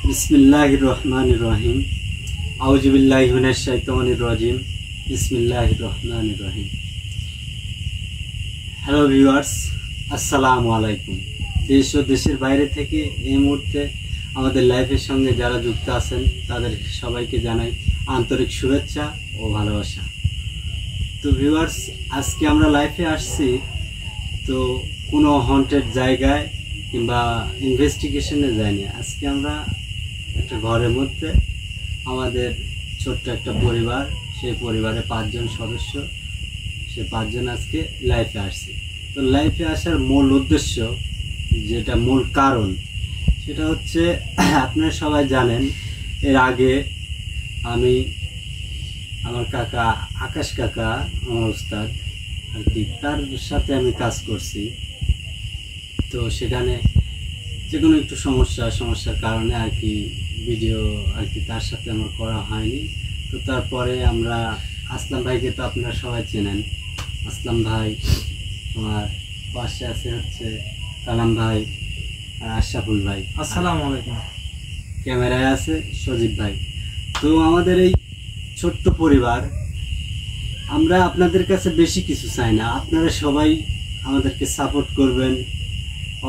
বিসমিল্লাহির রহমানির রহিম। আউযু বিল্লাহি মিনাশ শাইতানির রাজিম। বিসমিল্লাহির রহমানির রহিম। হ্যালো ভিউয়ার্স, আসসালামু আলাইকুম। দেশ ও দেশের বাইরে থেকে এই মুহূর্তে আমাদের লাইফের সঙ্গে যারা যুক্ত আছেন তাদের সবাইকে জানাই আন্তরিক শুভেচ্ছা ও ভালোবাসা। তো ভিউয়ার্স, আজকে আমরা লাইফে আসছি তো কোনো হন্টেড জায়গায় কিংবা ইনভেস্টিগেশনে যাইনি। আজকে আমরা একটা ঘরের মধ্যে আমাদের ছোট্ট একটা পরিবার, সেই পরিবারে 5 জন সদস্য, সে 5 জন আজকে লাইফে আসছি। তো লাইফে আসার মূল উদ্দেশ্য, যেটা মূল কারণ, সেটা হচ্ছে আপনারা সবাই জানেন এর আগে আমি আমার কাকা আকাশ কাকা, আমার উস্তাদ আর কি, তার সাথে আমি কাজ করছি। তো সেখানে যে কোনো একটু সমস্যার কারণে আর কি ভিডিও আর কি তার সাথে আমার করা হয়নি। তো তারপরে আমরা আসলাম ভাইকে তো আপনারা সবাই চেনেন। আসলাম ভাই, আমার পাশে আছে হচ্ছে কালাম ভাই আর আশরাফুল ভাই। আসসালামু আলাইকুম। ক্যামেরায় আছে সজীব ভাই। তো আমাদের এই ছোট্ট পরিবার, আমরা আপনাদের কাছে বেশি কিছু চাই না। আপনারা সবাই আমাদেরকে সাপোর্ট করবেন,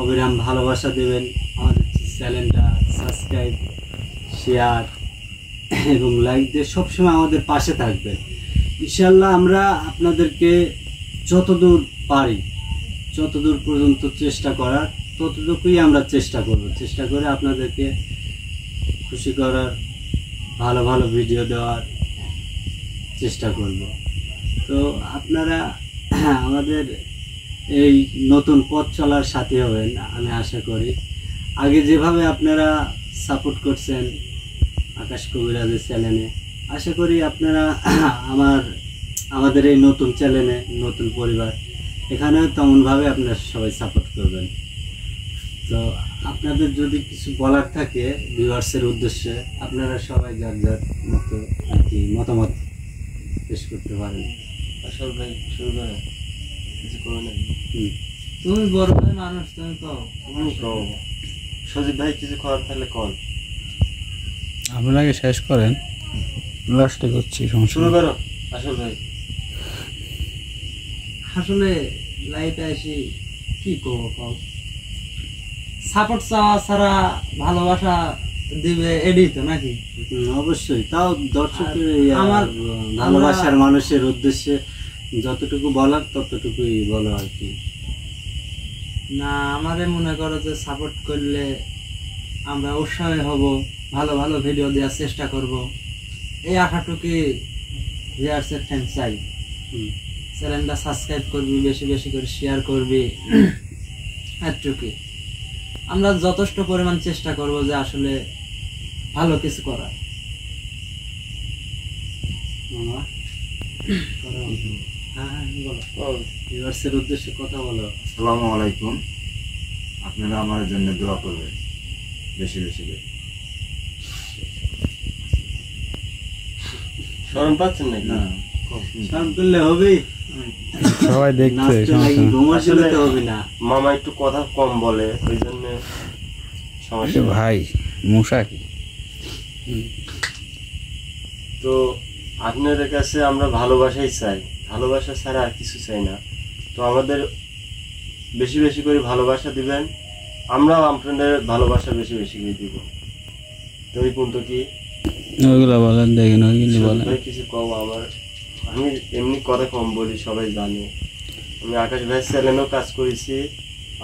অবিরাম ভালোবাসা দেবেন, আমাদের চ্যানেলটা সাবস্ক্রাইব, শেয়ার এবং লাইক দিয়ে সবসময় আমাদের পাশে থাকবেন। ইনশাল্লাহ আমরা আপনাদেরকে যতদূর পারি, যতদূর পর্যন্ত চেষ্টা করার ততটুকুই আমরা চেষ্টা করব। চেষ্টা করে আপনাদেরকে খুশি করার, ভালো ভালো ভিডিও দেওয়ার চেষ্টা করব। তো আপনারা আমাদের এই নতুন পথ চলার সাথী হবেন আমি আশা করি। আগে যেভাবে আপনারা সাপোর্ট করছেন আকাশ কবিরাজের চ্যানেলে, আশা করি আপনারা আমাদের এই নতুন চ্যানেলে, নতুন পরিবার, এখানেও তেমনভাবে আপনারা সবাই সাপোর্ট করবেন। তো আপনাদের যদি কিছু বলার থাকে ভিউয়ার্সের উদ্দেশ্যে, আপনারা সবাই যার যার মতো আর কি মতামত পেশ করতে পারেন। আসল ভাই শুরু করে কিছু করো না। তুমি বড় ভাই মানুষ, তুমি কও। সজীব ভাই কিছু করার থাকলে কল। আপনারা আগে শেষ করেন, লাস্টে করছি। শুরু করো আসল ভাই। আসলে লাইফে এসে কি করবো কও? সাপোর্ট চাওয়া ছাড়া ভালোবাসা দিবে এডি তো নাকি? অবশ্যই। তাও দর্শকের আমার ভালোবাসার মানুষের উদ্দেশ্যে যতটুকু বলার ততটুকুই বলো আর কি। না, আমারে মনে করো যে সাপোর্ট করলে আমরা উৎসাহী হব, ভালো ভালো ভিডিও দেওয়ার চেষ্টা করব, এই আশাটুকুই ভিউয়ার্সের থ্যাঙ্কস চাই। চ্যানেলটা সাবস্ক্রাইব করবি, বেশি বেশি করে শেয়ার করবি, এতটুকুই। আমরা যথেষ্ট পরিমাণ চেষ্টা করব যে আসলে ভালো কিছু করার। ভিউয়ার্সের উদ্দেশ্যে কথা বলো। আসসালামু আলাইকুম। আপনারা আমার জন্য দোয়া করবেন বেশি বেশি করে। শরম পাচ্ছেন নাকি? না, শরম করলে হবেই, সবাই দেখতে হবে না। মামা একটু কথা কম বলে, ওই জন্য সমস্যা। ভাই মশা কি? তো আপনাদের কাছে আমরা ভালোবাসাই চাই, ভালোবাসা ছাড়া আর কিছু চাই না। তো আমাদের বেশি বেশি করে ভালোবাসা দিবেন, আমরাও আপনাদের ভালোবাসা বেশি বেশি করে দিব। তো ওই পর্যন্ত কি ওইগুলো বলেন, দেখেন ওইগুলি বলেন। কিছু কম আমি এমনি কথা কম বলি, সবাই জানে। আমি আকাশ ভাইয়ের চ্যানেলেও কাজ করেছি,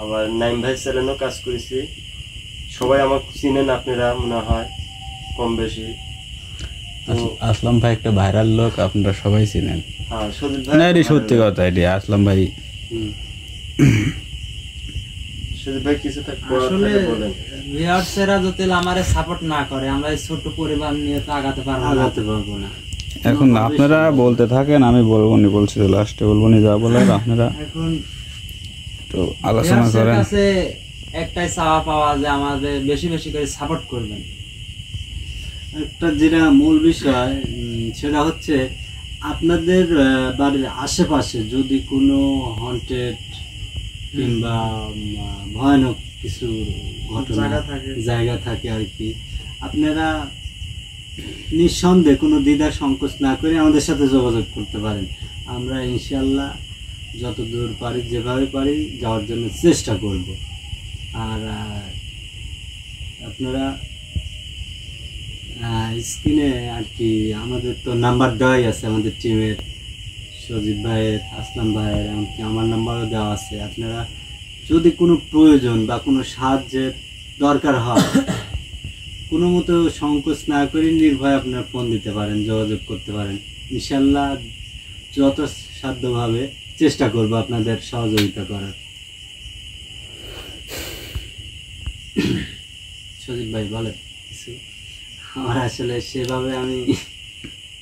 আবার নাইম ভাইয়ের চ্যানেলেও কাজ করেছি। সবাই আমাকে চিনেন আপনারা মনে হয় কম বেশি। আসলাম ভাই একটা ভাইরাল লোক, আপনারা সবাই চিনেন। হ্যাঁ, সজীব না, এটি সত্যি কথা। এটি আসলাম ভাই। সজীব ভাই কিছু আসলে ভিউয়ার্সেরা যদি আমারে সাপোর্ট না করে, আমরা এই ছোট পরিবার নিয়ে তো আগাতে পারবো না। এখন আপনারা বলতে থাকেন, আমি বলবো নি, বলছি তো লাস্টে বলবো নি যা বলার। আপনারা এখন তো আলোচনা করেন। কাছে একটাই চাওয়া পাওয়া যে আমাদের বেশি বেশি করে সাপোর্ট করবেন। একটা যেটা মূল বিষয়, সেটা হচ্ছে আপনাদের বাড়ির আশেপাশে যদি কোনো হন্টেড কিংবা ভয়ানক কিছু ঘটনা জায়গা থাকে আর কি, আপনারা নিঃসন্দেহে কোনো দ্বিধা সংকোচ না করে আমাদের সাথে যোগাযোগ করতে পারেন। আমরা ইনশাল্লাহ যতদূর পারি যেভাবে পারি যাওয়ার জন্য চেষ্টা করব। আর আপনারা স্ক্রিনে আর কি আমাদের তো নাম্বার দেওয়াই আছে, আমাদের টিমের সজিব ভাইয়ের, আসলাম ভাইয়ের, এমনকি আমার নাম্বারও দেওয়া আছে। আপনারা যদি কোনো প্রয়োজন বা কোনো সাহায্যের দরকার হয় কোনো মতো সংকোচ না করে নির্ভয়ে আপনারা ফোন দিতে পারেন, যোগাযোগ করতে পারেন। ইনশাল্লাহ যত সাধ্যভাবে চেষ্টা করব আপনাদের সহযোগিতা করার। সজিব ভাই বলেন কিছু। আমার আসলে সেভাবে আমি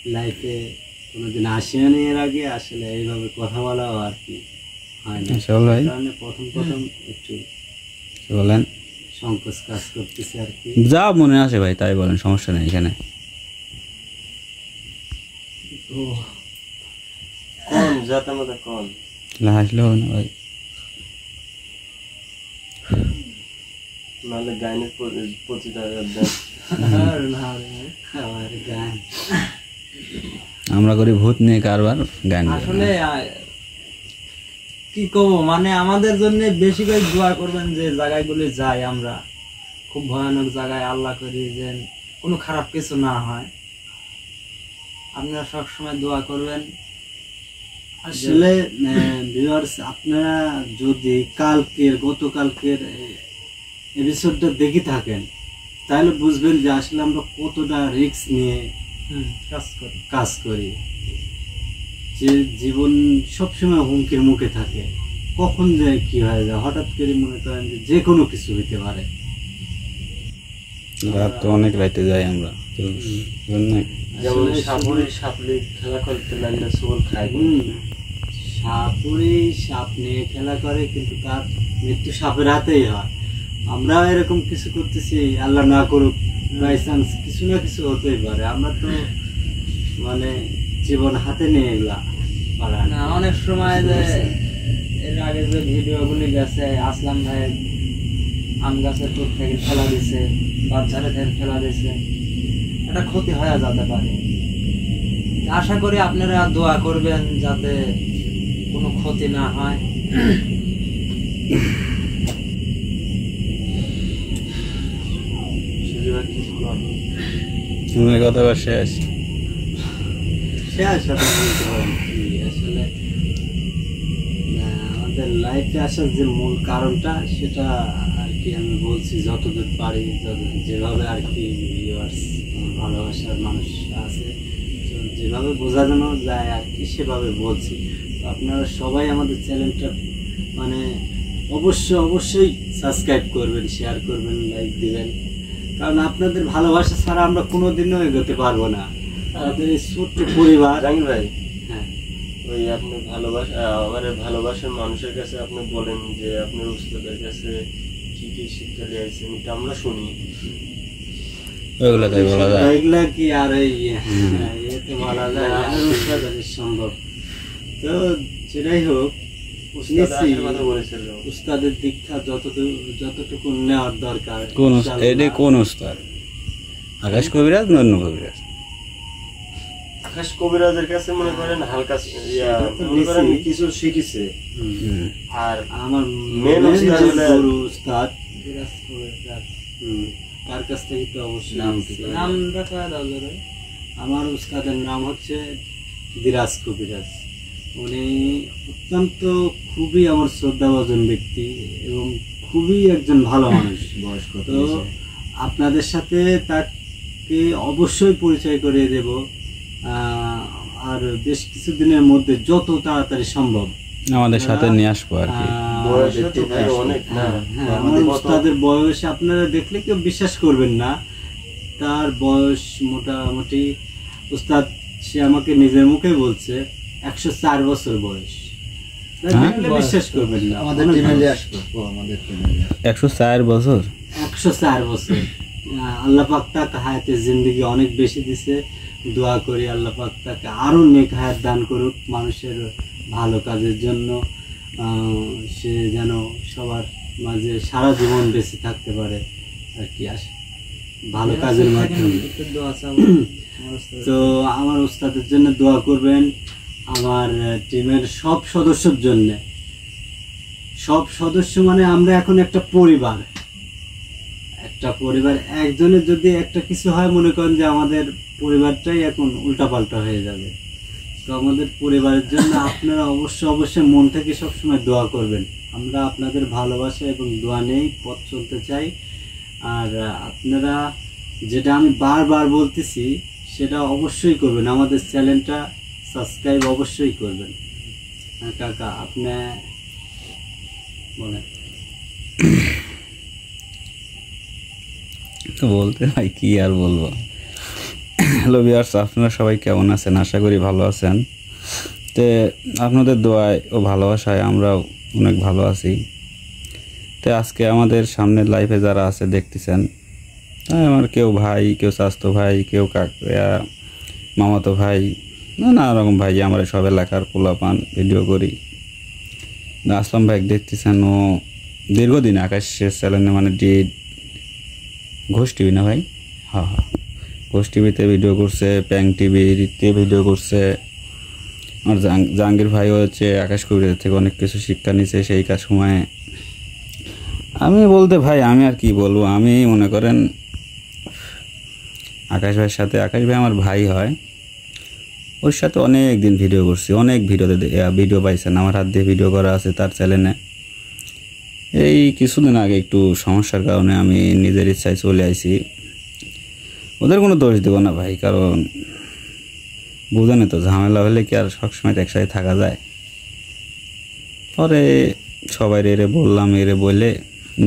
লাইফে কোনোদিন আসিও নি এর আগে, আসলে এইভাবে কথা বলাও আর কি হয় না, আচ্ছা ভাই কারণে প্রথম একটু কি বলেন, সংকোচ কাজ করতেছে আর কি। যা মনে আসে ভাই তাই বলেন, সমস্যা নেই এখানে। কোন যাতে মতো কোন হাসলে হবে না ভাই। নাহলে গাইনের 25,000 দেন। আর না রে। আমার গান আমরা করি ভূত নিয়ে কারবার, গান গাই। আসলে কি কব, মানে আমাদের জন্য বেশি করে দোয়া করবেন যে জায়গাগুলি যাই আমরা, খুব ভয়ানক জায়গায়, আল্লাহ করি যে কোনো খারাপ কিছু না হয়। আপনারা সবসময় দোয়া করবেন। আসলে ভিউয়ার্স, আপনারা যদি গতকালকের এপিসোডটা দেখে থাকেন তাহলে বুঝবেন যে আসলে আমরা কতটা রিস্ক নিয়ে কাজ করি। কাজ করি। যে জীবন সবসময় হুমকির মুখে থাকে, কখন যে কি হয়ে যায় হঠাৎ করে মনে করেন যে কোনো কিছু হইতে পারে। রাত তো অনেক রাইতে যাই আমরা, তো জন্যই। যেমন আসলে সাপলি খেলা করতে লাগলে সুবল খায়। সাপ নিয়ে খেলা করে কিন্তু তার মৃত্যু সাপের হাতেই হয়। আমরা এরকম কিছু করতেছি, আল্লাহ না করুক, বাই চান্স কিছু না কিছু হতেই পারে। আমরা তো মানে জীবন হাতে নিয়ে এগুলা পারা না, অনেক সময় যে এর আগে যে ভিডিওগুলি গেছে, আসলাম ভাই আম গাছের টুক থেকে ফেলা দিছে, বাচ্চারা থেকে ফেলা দিছে, এটা ক্ষতি হয়ে যেতে পারে। আশা করি আপনারা দোয়া করবেন যাতে কোনো ক্ষতি না হয়। সুযোগ কিছু কর। তোমার কথা আবার শেষ। সাথে বলতে পারেন কি আসলে আমাদের লাইফে আসার যে মূল কারণটা সেটা আর কি আমি বলছি যতদূর পারি, যেভাবে আর কি viewers, ভালোবাসার মানুষ আছে তো যেভাবে বোঝানো যায় আর কি সেভাবে বলছি। তো আপনারা সবাই আমাদের চ্যানেলটা মানে অবশ্যই সাবস্ক্রাইব করবেন, শেয়ার করবেন, লাইক দিবেন, কারণ আপনাদের ভালোবাসা ছাড়া আমরা কোনোদিনও এগোতে পারবো না। আমাদের এই ছোট্ট পরিবার। জাঙ্গির ভাই, হ্যাঁ, ওই আপনি আমার ভালোবাসার মানুষের কাছে আপনি বলেন যে আপনার উস্তাদের কাছে কি কি শিক্ষা দিয়েছেন, এটা আমরা শুনি। ওইগুলো তাই বলা যায়। এগুলা কি আর এই ইয়েতে বলা যায় না, উস্তাদের সম্ভব। তো সেটাই হোক, উস্তাদ নিচ্ছি আসার কথা বলেছিল। উস্তাদের দীক্ষা যতটুকু নেওয়ার দরকার। কোন ইনশাআল্লাহ। এটা কোন উস্তাদ? আকাশ কবিরাজ না অন্য কবিরাজ? আকাশ কবিরাজের কাছে মনে করেন হালকা মনে করেন কিছু শিখেছে। হুম। আর আমার মেন উস্তাদ যে হলো- গুরু উস্তাদ, দিনাজপুরের কাজ। তার কাছ থেকে তো অবশ্যই নাম নিতে কি? পারি। নামটা কয়া দাও জোরে। আমার উস্তাদের নাম হচ্ছে দিরাজ কবিরাজ। উনি অত্যন্ত খুবই আমার শ্রদ্ধাভাজন ব্যক্তি এবং খুবই একজন ভালো মানুষ। বয়স্ক তো আপনাদের সাথে তাকে অবশ্যই পরিচয় করিয়ে দেব, আর বেশ কিছুদিনের মধ্যে যত তাড়াতাড়ি সম্ভব আমাদের সাথে নিয়ে আসবো আর কি। বয়সে তো ভাই অনেক না। হ্যাঁ, আমার আমাদের কত- উস্তাদের বয়স আপনারা দেখলে কেউ বিশ্বাস করবেন না। তার বয়স মোটামুটি, উস্তাদ সে আমাকে নিজের মুখে বলছে 104 বছর বয়স। দেখলে বিশ্বাস করবেন না। আমাদের অনেক টিমে বয়স। আসতো ও আমাদের টিমে 104 বছর। 104 বছর। আল্লাহ পাক তাকে হায়াতে জিন্দেগি অনেক বেশি দিছে। দোয়া করি আল্লাহ পাক তাকে আরো নেক হায়াত দান করুক মানুষের ভালো কাজের জন্য। সে যেন সবার মাঝে সারা জীবন বেঁচে থাকতে পারে আর কি আশা। ভালো কাজের মাধ্যমে। একটু দোয়া চাবো আমার ওস্তাদের তো আমার ওস্তাদের জন্য দোয়া করবেন, আমার টিমের সব সদস্যর জন্য। সব সদস্য মানে আমরা এখন একটা পরিবার, একজনের যদি একটা কিছু হয় মনে করেন যে আমাদের পরিবারটাই এখন উল্টাপাল্টা হয়ে যাবে। তো আমাদের পরিবারের জন্য আপনারা অবশ্যই মন থেকে সবসময় দোয়া করবেন। আমরা আপনাদের ভালোবাসা এবং দোয়া নেই পথ চলতে চাই। আর আপনারা যেটা আমি বারবার বলতেছি সেটা অবশ্যই করবেন, আমাদের চ্যানেলটা সাবস্ক্রাইব অবশ্যই করবেন। হ্যাঁ কাকা, আপনি বলেন। তো বলতে ভাই কি আর বলবো। হ্যালো ভিউয়ার্স, আপনারা সবাই কেমন আছেন? আশা করি ভালো আছেন। তো আপনাদের দোয়ায় ও ভালোবাসায় আমরাও অনেক ভালো আছি। তো আজকে আমাদের সামনের লাইফে যারা আছে দেখতেছেন, আমার কেউ ভাই, কেউ চাচাতো ভাই, কেউ কাকা, মামাতো ভাই, নানা রকম ভাই, আমরা সব এলাকার পোলাপান ভিডিও করি। আসলাম ভাই দেখতেছেন, ও দীর্ঘদিন আকাশের চ্যানেলে মানে ঘোষ টিভি না ভাই, হ্যাঁ হ্যাঁ, ঘোষ টিভিতে ভিডিও করছে, প্যাং টিভিতে ভিডিও করছে। আর জাহাঙ্গীর ভাই হচ্ছে আকাশ কবির থেকে অনেক কিছু শিক্ষা নিছে সেই কাজ সময়ে। আমি বলতে ভাই আমি আর কি বলবো, আমি মনে করেন আকাশ ভাইয়ের সাথে, আকাশ ভাই আমার ভাই হয়, ওর সাথে অনেক দিন ভিডিও করছি, অনেক ভিডিও পাইছেন আমার হাত দিয়ে ভিডিও করা আছে তার চ্যানেলে। এই কিছুদিন আগে একটু সমস্যার কারণে আমি নিজের ইচ্ছায় চলে আইছি। ওদের কোনো দোষ দেবো না ভাই, কারণ বুঝেনি তো, ঝামেলা হলে কি আর সবসময় একসাথে থাকা যায়। পরে সবাই এরে বললাম, এরে বলে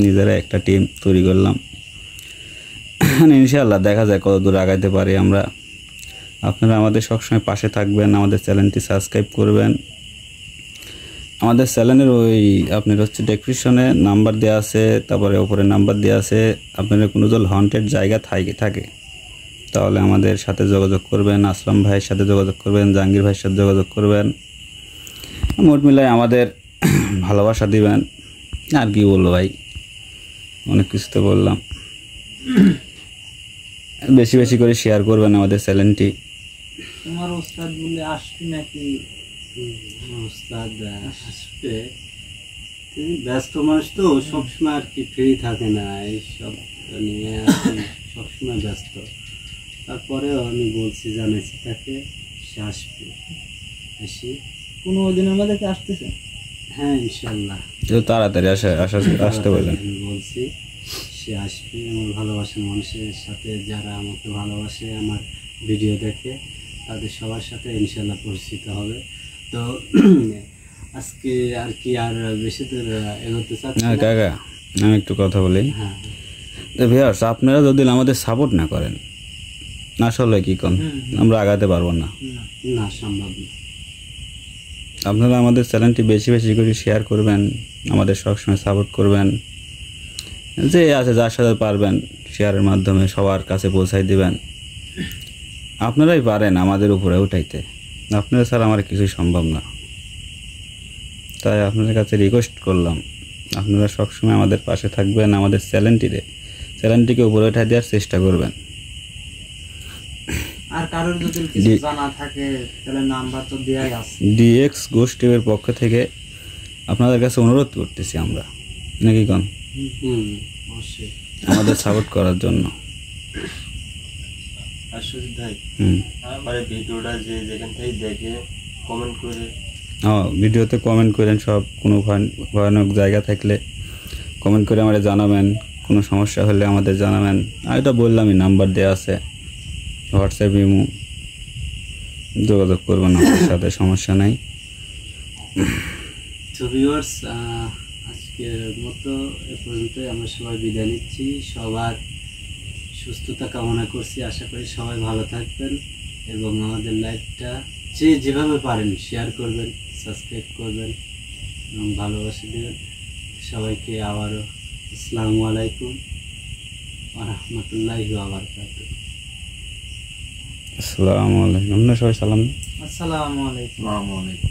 নিজেরা একটা টিম তৈরি করলাম। ইনশাআল্লাহ দেখা যায় কত দূর আগাইতে পারি আমরা। আপনারা আমাদের সবসময় পাশে থাকবেন, আমাদের চ্যানেলটি সাবস্ক্রাইব করবেন। আমাদের চ্যানেলের ওই আপনার হচ্ছে ডেসক্রিপশনে নাম্বার দেওয়া আছে, তারপরে ওপরে নাম্বার দেওয়া আছে। আপনাদের কোনো যদি হন্টেড জায়গা থাকে তাহলে আমাদের সাথে যোগাযোগ করবেন, আসলাম ভাইয়ের সাথে যোগাযোগ করবেন, জাহাঙ্গীর ভাইয়ের সাথে যোগাযোগ করবেন। মোট মিলায় আমাদের ভালোবাসা দিবেন। আর কি বলবো ভাই, অনেক কিছু তো বললাম। বেশি বেশি করে শেয়ার করবেন আমাদের চ্যানেলটি। তোমার ওস্তাদ বলে আসবি নাকি? ওস্তাদ আসবে, তিনি ব্যস্ত মানুষ তো, সবসময় আর কি ফ্রি থাকে না, এইসব নিয়ে আর কি সবসময় ব্যস্ত। তারপরেও আমি বলছি, জানাইছি তাকে, সে আসবে। কোনো দিন আমাদেরকে আসতেছে? হ্যাঁ ইনশাল্লাহ, তো তাড়াতাড়ি আসতে বললেন। আমি বলছি সে আসবে। আমার ভালোবাসার মানুষের সাথে, যারা আমাকে ভালোবাসে, আমার ভিডিও দেখে, তাদের সবার সাথে ইনশাল্লাহ পরিচিত হবে। তো আজকে আর কি আর বেশি দূর এগোতে চাচ্ছি হ্যাঁ না। কাকা, আমি একটু কথা বলি। হ্যাঁ, তো ভিউয়ার্স, আপনারা যদি আমাদের সাপোর্ট না করেন, আসলে কি কোন আমরা আগাতে পারবো না। না সম্ভব না। আপনারা আমাদের চ্যানেলটি বেশি বেশি করে শেয়ার করবেন, আমাদের সবসময় সাপোর্ট করবেন। যে আছে যার সাথে পারবেন শেয়ারের মাধ্যমে সবার কাছে পৌঁছাই দিবেন। আপনারাই পারেন আমাদের উপরে উঠাইতে, আপনারা ছাড়া আমার কিছুই সম্ভব না। তাই আপনাদের কাছে রিকোয়েস্ট করলাম, আপনারা সবসময় আমাদের পাশে থাকবেন, আমাদের চ্যানেলটিকে উপরে উঠাই দেওয়ার চেষ্টা করবেন। আর কারোর যদি কিছু জানা থাকে তাহলে নাম্বার তো দেয়াই আছে। ডিএক্স ঘোষ টিভির পক্ষ থেকে আপনাদের কাছে অনুরোধ করতেছি আমরা, নাকি কোন, অবশ্যই আমাদের সাপোর্ট করার জন্য। আর সুজিত ভাই, হুম, আমার এই ভিডিওটা যে যেখান থেকে দেখে কমেন্ট করে, হ্যাঁ ভিডিওতে কমেন্ট করেন, সব কোনো ভয়ানক জায়গা থাকলে কমেন্ট করে আমাদের জানাবেন, কোনো সমস্যা হলে আমাদের জানাবেন। আর এটা বললামই, নাম্বার দেওয়া আছে, হোয়াটসঅ্যাপ, ইমো, যোগাযোগ করবেন আমাদের সাথে, সমস্যা নাই। তো ভিউয়ার্স, আজকের মতো এ পর্যন্তই। আমরা সবাই বিদায় নিচ্ছি, সবার সুস্থতা কামনা করছি। আশা করি সবাই ভালো থাকবেন এবং আমাদের লাইভটা যেভাবে পারেন শেয়ার করবেন, সাবস্ক্রাইব করবেন এবং ভালোবাসা দেবেন। সবাইকে আবারও আসসালামু আলাইকুম ওয়া রাহমাতুল্লাহি ওয়া বারাকাতুহু। আসসালামু আলাইকুম। আপনারা সবাই সালাম। আসসালামু আলাইকুম। আসসালামু আলাইকুম।